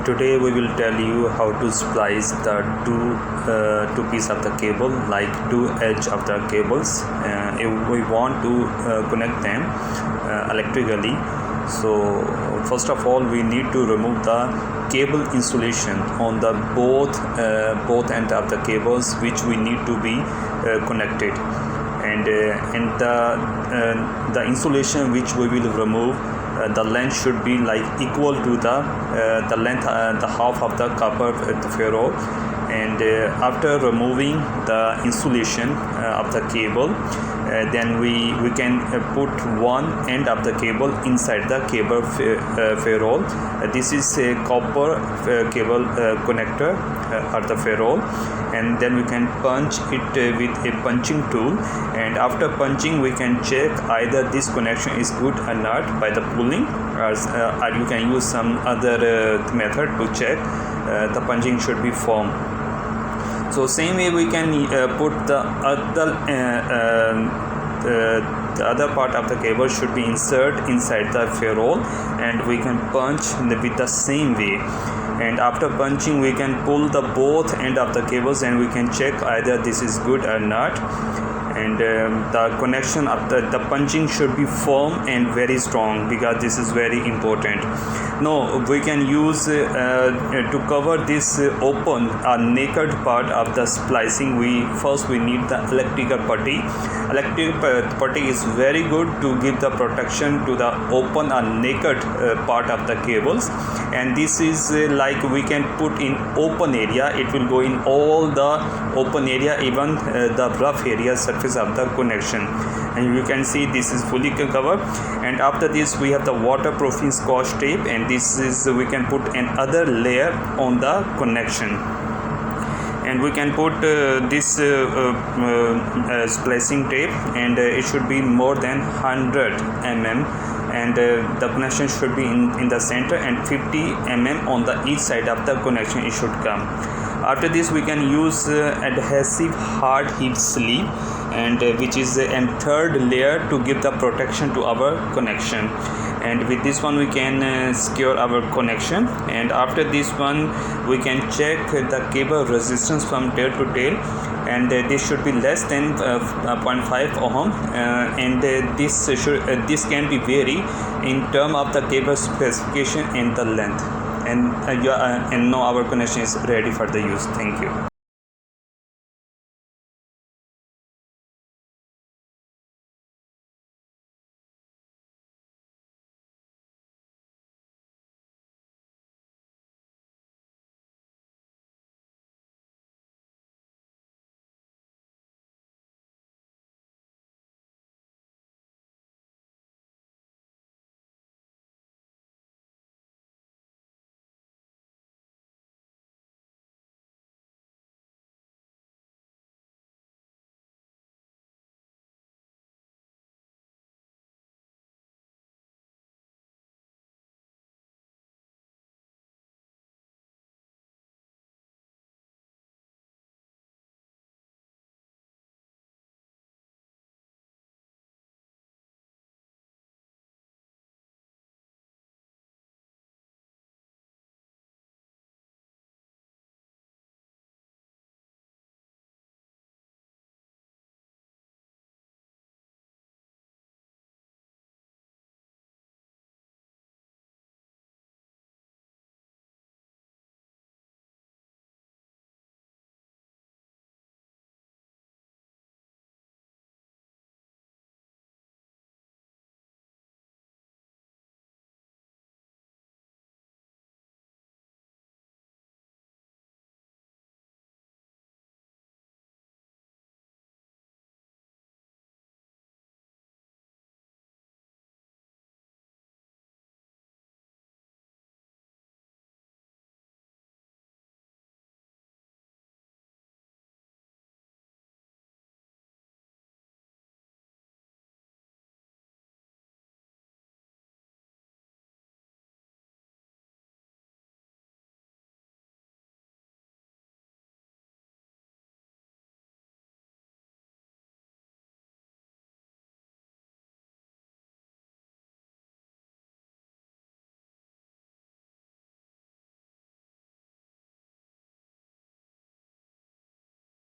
Today we will tell you how to splice the two piece of the cable, like two edge of the cables. If we want to connect them electrically, so first of all we need to remove the cable insulation on the both end of the cables, which we need to be connected, and the insulation which we will remove, the length should be like equal to the length, the half of the copper ferrule. And after removing the insulation of the cable, then we can put one end of the cable inside the cable ferrule. This is a copper cable connector or the ferrule, and then we can punch it with a punching tool, and after punching we can check either this connection is good or not by the pulling, or you can use some other method to check the punching should be firm. So same way we can put the other part of the cable should be insert inside the ferrule, and we can punch with the same way. And after punching we can pull the both end of the cables, and we can check either this is good or not. And the connection of the punching should be firm and very strong, because this is very important. Now we can use to cover this open or naked part of the splicing, we need the electrical putty. Electrical putty is very good to give the protection to the open or naked part of the cables, and this is like we can put in open area. It will go in all the open area, even the rough area surface of the connection, and you can see this is fully covered. And after this we have the waterproofing Scotch tape, and this is we can put another layer on the connection, and we can put this splicing tape, and it should be more than 100 mm, and the connection should be in the center, and 50 mm on the each side of the connection it should come. After this we can use adhesive hard heat sleeve, and which is a third layer to give the protection to our connection, and with this one we can secure our connection. And after this one we can check the cable resistance from tail to tail, and this should be less than 0.5 ohm, and this can be vary in term of the cable specification and the length. And now our connection is ready for the use. Thank you.